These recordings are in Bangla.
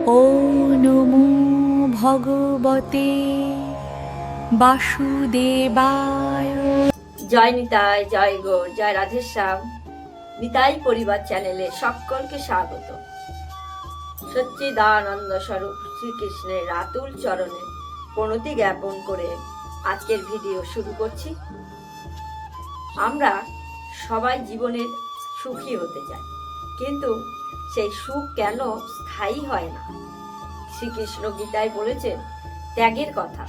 ও নমো ভগবতে বাসুদেবায়। জয় নিতাই, জয় গৌর, জয় রাধেশ্যাম। নিতাই পরিবার চ্যানেলে সকলকে স্বাগত। সচ্চিদানন্দ স্বরূপ শ্রীকৃষ্ণের রাতুল চরণে প্রণতি জ্ঞাপন করে আজকের ভিডিও শুরু করছি। আমরা সবাই জীবনে সুখী হতে চাই, কিন্তু সেই সুখ কেন স্থায়ী হয় না? শ্রীকৃষ্ণ গীতায় বলেছেন ত্যাগের কথা,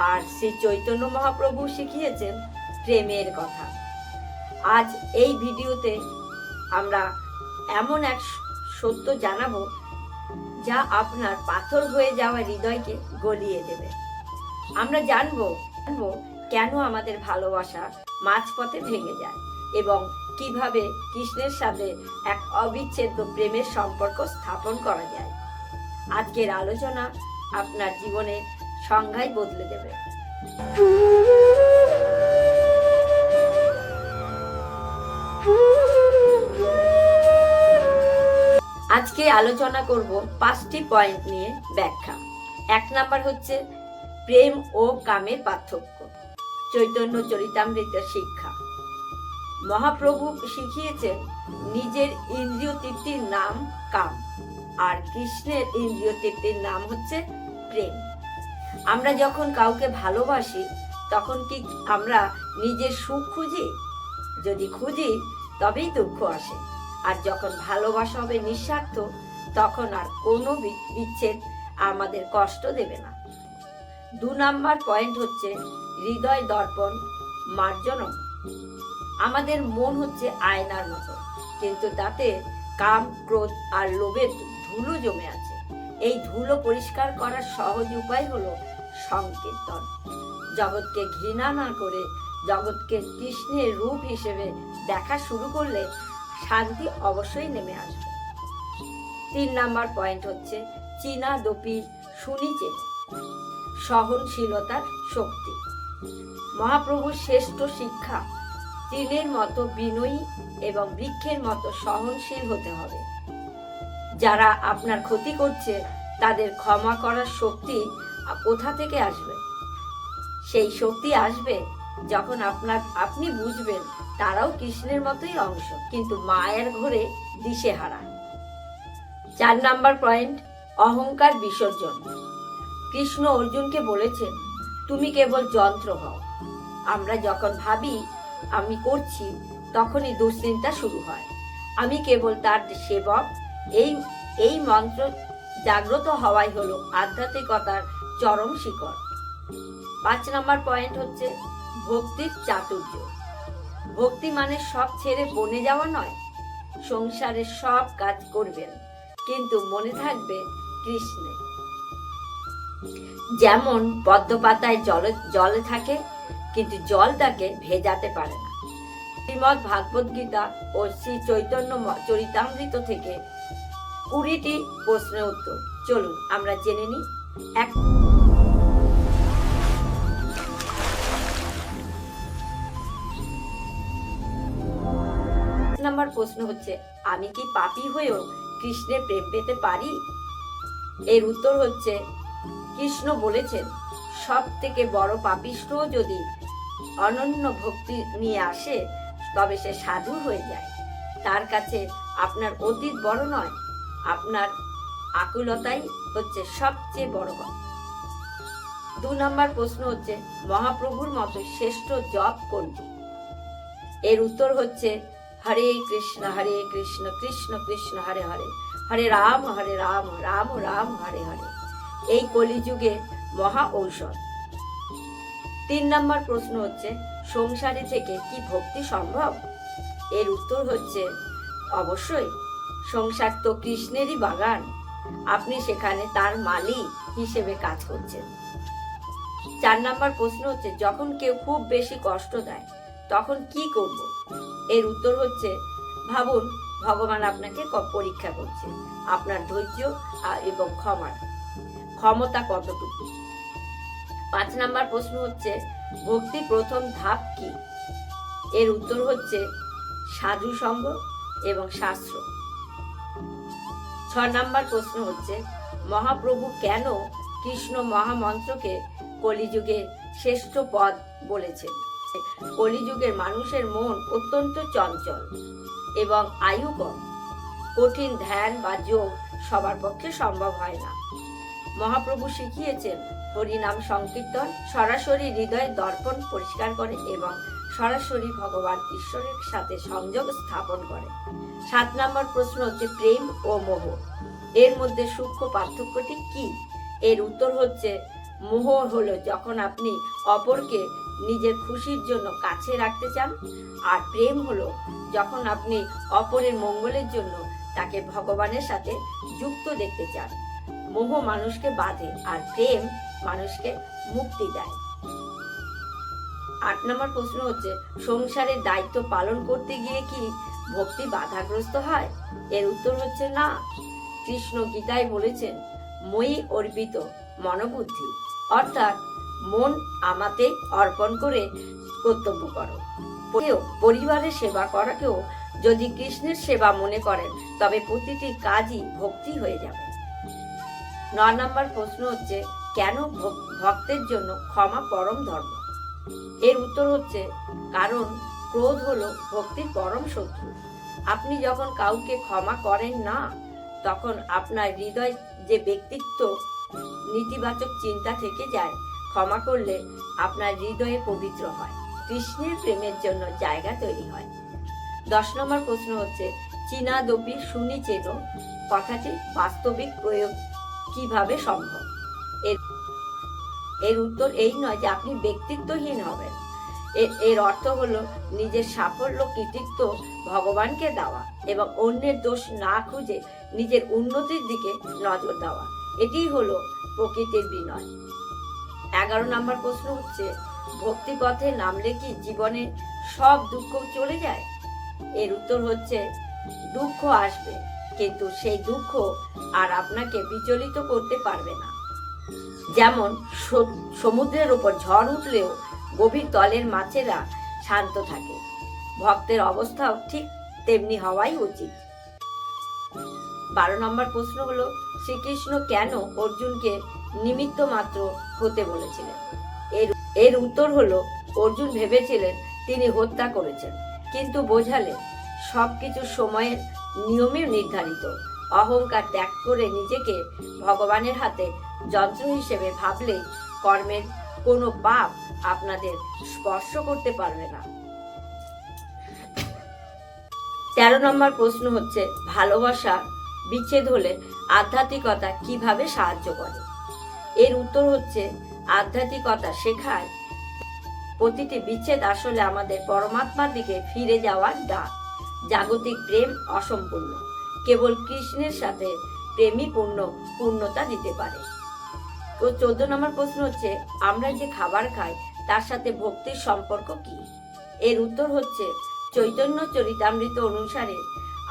আর শ্রী চৈতন্য মহাপ্রভু শিখিয়েছেন প্রেমের কথা। আজ এই ভিডিওতে আমরা এমন এক সত্য জানাবো যা আপনার পাথর হয়ে যাওয়া হৃদয়কে গলিয়ে দেবে। আমরা জানবো কেন আমাদের ভালোবাসা মাঝপথে ভেঙে যায় এবং কিভাবে কৃষ্ণের সাথে এক অবিচ্ছেদ্য প্রেমের সম্পর্ক স্থাপন করা যায়। আজকের আলোচনা আপনার জীবনের সংজ্ঞাই বদলে দেবে। আজকে আলোচনা করব 5টি পয়েন্ট নিয়ে ব্যাখ্যা। 1 নাম্বার হচ্ছে প্রেম ও কামের পার্থক্য। চৈতন্য চরিতামৃতের শিক্ষা। মহাপ্রভু শিখিয়েছেন নিজের ইন্দ্রিয় তৃপ্তির নাম কাম, আর কৃষ্ণের ইন্দ্রিয় তৃপ্তির নাম হচ্ছে প্রেম। আমরা যখন কাউকে ভালোবাসি তখন কি আমরা নিজের সুখ খুঁজি? যদি খুঁজি তবেই দুঃখ আসে। আর যখন ভালোবাসা হবে নিঃস্বার্থ, তখন আর কোনো বিচ্ছেদ আমাদের কষ্ট দেবে না। 2 নাম্বার পয়েন্ট হচ্ছে হৃদয় দর্পণ মার্জনম। আমাদের মন হচ্ছে আয়নার মতো, কিন্তু তাতে কাম, ক্রোধ আর লোভের ধুলো জমে আছে। এই ধুলো পরিষ্কার করার সহজ উপায় হলো সংকীর্তন। জগৎকে ঘৃণা না করে জগৎকে কৃষ্ণের রূপ হিসেবে দেখা শুরু করলে শান্তি অবশ্যই নেমে আসবে। 3 নাম্বার পয়েন্ট হচ্ছে চীনা দপি শুনিছে সহনশীলতার শক্তি। মহাপ্রভুর শ্রেষ্ঠ শিক্ষা তৃণের মতো বিনয়ী এবং বৃক্ষের মতো সহনশীল হতে হবে। যারা আপনার ক্ষতি করছে তাদের ক্ষমা করার শক্তি কোথা থেকে আসবে? সেই শক্তি আসবে যখন আপনি বুঝবেন তারাও কৃষ্ণের মতোই অংশ, কিন্তু মায়ের ঘরে দিশেহারা। 4 নাম্বার পয়েন্ট অহংকার বিসর্জন। কৃষ্ণ অর্জুনকে বলেছেন তুমি কেবল যন্ত্র হও। আমরা যখন ভাবি আমি করছি, তখনই দুশ্চিন্তা শুরু হয়। আমি কেবল তার সেবক। এই মন্ত্র জাগ্রত হওয়াই হলো আধ্যাত্মিকতার চরম শিখর। 5 নাম্বার পয়েন্ট হচ্ছে ভক্তির চাতুর্য। ভক্তি মানে সব ছেড়ে বনে যাওয়া নয়। সংসারের সব কাজ করবেন, কিন্তু মনে থাকবে কৃষ্ণে। যেমন পদ্ম পাতায় জলে থাকে, কিন্তু জল তাকে ভেজাতে পারে না। শ্রীমদ্ ভাগবত গীতা ও শ্রী চৈতন্য চরিতামৃত থেকে 20টি প্রশ্নের উত্তর। চলুন আমরা জেনে নিই। 1 নাম্বার প্রশ্ন হচ্ছে আমি কি পাপী হয়েও কৃষ্ণের প্রেম পেতে পারি? এর উত্তর হচ্ছে কৃষ্ণ বলেছেন সব থেকে বড় পাপিষ্ঠ যদি অনন্য ভক্তি নিয়ে আসে তবে সে সাধু হয়ে যায়। তার কাছে আপনার অতীত বড় নয়, আপনার আকুলতাই হচ্ছে সবচেয়ে বড় কথা। 2 নাম্বার প্রশ্ন হচ্ছে মহাপ্রভুর মতো শ্রেষ্ঠ জপ কোনটি? এর উত্তর হচ্ছে হরে কৃষ্ণ কৃষ্ণ কৃষ্ণ হরে হরে, হরে রাম রাম রাম হরে হরে। এই কলিযুগে মহা ঔষধ। 3 নাম্বার প্রশ্ন হচ্ছে সংসারে থেকে কি ভক্তি সম্ভব? এর উত্তর হচ্ছে অবশ্যই। সংসার তো কৃষ্ণেরই বাগান, আপনি সেখানে তার মালিক হিসেবে কাজ করছেন। 4 নাম্বার প্রশ্ন হচ্ছে যখন কেউ খুব বেশি কষ্ট দেয় তখন কি করব? এর উত্তর হচ্ছে ভাবুন ভগবান আপনাকে পরীক্ষা করছে, আপনার ধৈর্য এবং ক্ষমতা কতটুকু। 5 নাম্বার প্রশ্ন হচ্ছে ভক্তির প্রথম ধাপ কি? এর উত্তর হচ্ছে সাধু সঙ্গ এবং শাস্ত্র। নম্বর প্রশ্ন হচ্ছে, মহাপ্রভু কেন কৃষ্ণ মহামন্ত্রকে কলিযুগের শ্রেষ্ঠ পদ বলেছেন? কলিযুগের মানুষের মন অত্যন্ত চঞ্চল এবং আয়ু কম। কঠিন ধ্যান বা যোগ সবার পক্ষে সম্ভব হয় না। মহাপ্রভু শিখিয়েছেন হরিনাম সংকীর্তন সরাসরি হৃদয়ের দর্পণ পরিষ্কার করে এবং সরাসরি ভগবান ঈশ্বরের সাথে সংযোগ স্থাপন করে। 7 নম্বর প্রশ্ন হচ্ছে, প্রেম ও মোহ এর মধ্যে সূক্ষ্ম পার্থক্যটি কি? এর উত্তর হচ্ছে, মোহ হলো যখন আপনি অপরকে নিজের খুশির জন্য কাছে রাখতে চান, আর প্রেম হলো যখন আপনি অপরের মঙ্গলের জন্য তাকে ভগবানের সাথে যুক্ত দেখতে চান। মোহ মানুষকে বাঁধে আর প্রেম মানুষকে মুক্তি দেয়। 8 নম্বর প্রশ্ন হচ্ছে, সংসারের দায়িত্ব পালন করতে গিয়ে কি ভক্তি বাধাগ্রস্ত হয়? এর উত্তর হচ্ছে না। কৃষ্ণ গীতায় বলেছেন, মই অর্পিত মনোবুদ্ধি, অর্থাৎ মন আমাতে অর্পণ করে কর্তব্য করো। পরিবারের সেবা করাকেও যদি কৃষ্ণের সেবা মনে করেন তবে প্রতিটি কাজই ভক্তি হয়ে যাবে। 9 নম্বর প্রশ্ন হচ্ছে, কেন ভক্তের জন্য ক্ষমা পরম ধর্ম? এর উত্তর হচ্ছে, কারণ ক্রোধ হলো ভক্তির পরম শত্রু। আপনি যখন কাউকে ক্ষমা করেন না, তখন আপনার হৃদয় যে ব্যক্তিত্ব নেতিবাচক চিন্তা থেকে যায়। ক্ষমা করলে আপনার হৃদয়ে পবিত্র হয়, কৃষ্ণের প্রেমের জন্য জায়গা তৈরি হয়। 10 নম্বর প্রশ্ন হচ্ছে, চীনাদপি শুনি চেন কথাটি বাস্তবিক প্রয়োগ কিভাবে সম্ভব? এর উত্তর এই নয় যে আপনি ব্যক্তিত্বহীন হবেন। এর অর্থ হলো নিজের সাফল্য কৃতিত্ব ভগবানকে দেওয়া এবং অন্যের দোষ না খুঁজে নিজের উন্নতির দিকে নজর দেওয়া। এটিই হলো প্রকৃতির বিনয়। 11 নম্বর প্রশ্ন হচ্ছে, ভক্তি পথে নামলে কি জীবনে সব দুঃখ চলে যায়? এর উত্তর হচ্ছে, দুঃখ আসবে, কিন্তু সেই দুঃখ আর আপনাকে বিচলিত করতে পারবে না। যেমন সমুদ্রের উপর ঝড় উঠলেও গভীর তলের মাছেরা শান্ত থাকে, ভক্তের অবস্থাও ঠিক তেমনি হওয়াই উচিত। 12 নম্বর প্রশ্ন হলো, শ্রীকৃষ্ণ কেন অর্জুনকে নিমিত্ত মাত্র হতে বলেছিলেন? এর উত্তর হলো, অর্জুন ভেবেছিলেন তিনি হত্যা করেছেন, কিন্তু বোঝালেন সবকিছু সময়ের নিয়মে নির্ধারিত। অহংকার ত্যাগ করে নিজেকে ভগবানের হাতে যন্ত্র হিসেবে ভাবলে কর্মের কোনো পাপ আপনাদের স্পর্শ করতে পারবে না। 13 নম্বর প্রশ্ন হচ্ছে, ভালোবাসা বিচ্ছেদ হলে আধ্যাত্মিকতা কিভাবে সাহায্য করে? এর উত্তর হচ্ছে, আধ্যাত্মিকতা শেখায় প্রতিটি বিচ্ছেদ আসলে আমাদের পরমাত্মার দিকে ফিরে যাওয়ার ডাক। জাগতিক প্রেম অসম্পূর্ণ, কেবল কৃষ্ণের সাথে প্রেমই পূর্ণতা দিতে পারে। তো 14 নম্বর প্রশ্ন হচ্ছে, আমরা যে খাবার খাই তার সাথে ভক্তির সম্পর্ক কি? এর উত্তর হচ্ছে, চৈতন্য চরিতামৃত অনুসারে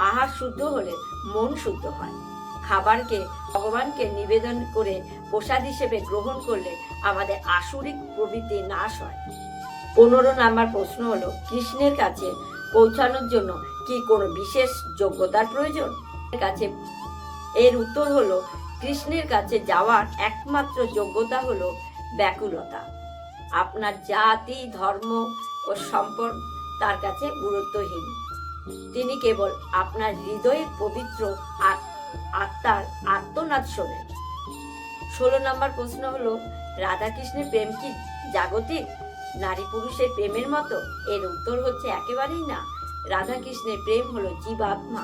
আহার শুদ্ধ হলে মন শুদ্ধ হয়। খাবারকে ভগবানকে নিবেদন করে প্রসাদ হিসেবে গ্রহণ করলে আমাদের আসরিক প্রবৃত্তি নাশ হয়। 15 নম্বর প্রশ্ন হলো, কৃষ্ণের কাছে পৌঁছানোর জন্য কি কোনো বিশেষ যোগ্যতার প্রয়োজন? এর উত্তর হলো, কৃষ্ণের কাছে যাওয়ার একমাত্র যোগ্যতা হলো ব্যাকুলতা। আপনার জাতি ধর্ম ও সম্পদ তার কাছে গুরুত্বহীন। তিনি কেবল আপনার হৃদয়ের পবিত্র আত্মার আর্তনাদ শোনেন। 16 নম্বর প্রশ্ন হলো, রাধাকৃষ্ণের প্রেম কি জাগতিক নারী পুরুষের প্রেমের মতো? এর উত্তর হচ্ছে, একেবারেই না। রাধাকৃষ্ণের প্রেম হলো জীবাত্মা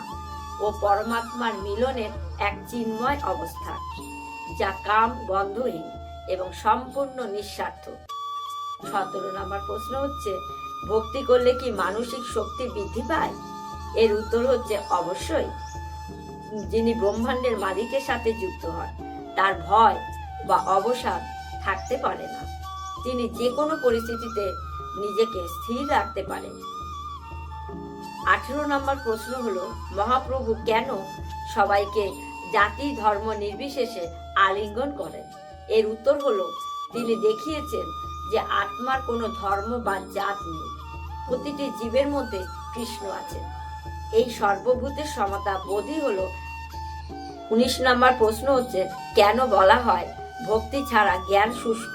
ও পরমাত্মার মিলনের এক চিন্ময় অবস্থা, যা কাম গন্ধহীন এবং সম্পূর্ণ নিঃস্বার্থ। 17 নম্বর প্রশ্ন হচ্ছে, ভক্তি করলে কি মানসিক শক্তি বৃদ্ধি পায়? এর উত্তর হচ্ছে, অবশ্যই। যিনি ব্রহ্মাণ্ডের মালিকের সাথে যুক্ত হন তার ভয় বা অবসাদ থাকতে পারে না। তিনি যে কোনো পরিস্থিতিতে নিজেকে স্থির রাখতে পারেন। 18 নম্বর প্রশ্ন হলো, মহাপ্রভু কেন সবাইকে জাতি ধর্ম নির্বিশেষে আলিঙ্গন করেন? এর উত্তর হলো, তিনি দেখিয়েছেন যে আত্মার কোনো ধর্ম বা জাত নেই, প্রতিটি জীবের মধ্যে কৃষ্ণ আছেন। এই সর্বভূতের সমতা বোধই হলো 19 নম্বর প্রশ্ন হচ্ছে, কেন বলা হয় ভক্তি ছাড়া জ্ঞান শুষ্ক?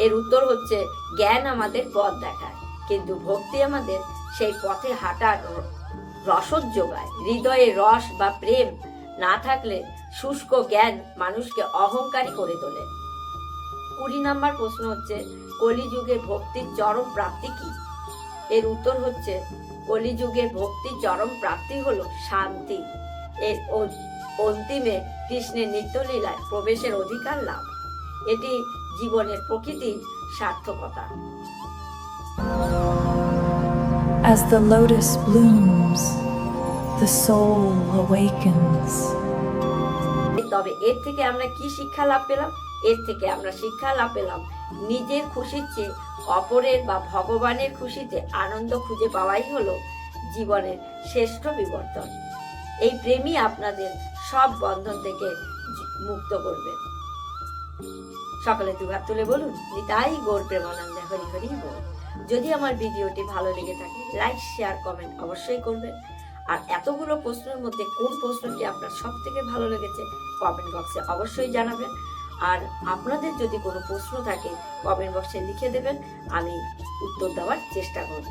এর উত্তর হচ্ছে, জ্ঞান আমাদের পথ দেখায়, কিন্তু ভক্তি আমাদের সেই পথে হাঁটার রসদ যোগায়। হৃদয়ে রস বা প্রেম না থাকলে শুষ্ক জ্ঞান মানুষকে অহংকারী করে তোলে। 20 নম্বর প্রশ্ন হচ্ছে, কলিযুগে ভক্তির চরম প্রাপ্তি কি? এর উত্তর হচ্ছে, কলিযুগে ভক্তির চরম প্রাপ্তি হলো শান্তি। এর অন্তিমে কৃষ্ণের নিত্যলীলায় প্রবেশের অধিকার লাভ। এটি জীবনের প্রকৃতি সার্থকতা। As the lotus blooms, the soul awakens. তবে এর থেকে আমরা কি শিক্ষা লাভ পেলাম? এর থেকে আমরা শিক্ষা লাভ পেলাম নিজের খুশির চেয়ে অপরের বা ভগবানের খুশিতে আনন্দ খুঁজে পাওয়াই হলো জীবনের শ্রেষ্ঠ বিবর্তন। এই প্রেমই আপনাদের সব বন্ধন থেকে মুক্ত করবে। সকলে দুহাত তুলে বলুন, নিতাই গৌর প্রেমানন্দে হরি হরি বল। যদি আমার ভিডিওটি ভালো লেগে থাকে, লাইক শেয়ার কমেন্ট অবশ্যই করবেন। আর এতগুলো প্রশ্নের মধ্যে কোন প্রশ্নটি আপনার সব থেকে ভালো লেগেছে কমেন্ট বক্সে অবশ্যই জানাবেন। আর আপনাদের যদি কোনো প্রশ্ন থাকে কমেন্ট বক্সে লিখে দেবেন, আমি উত্তর দেওয়ার চেষ্টা করব।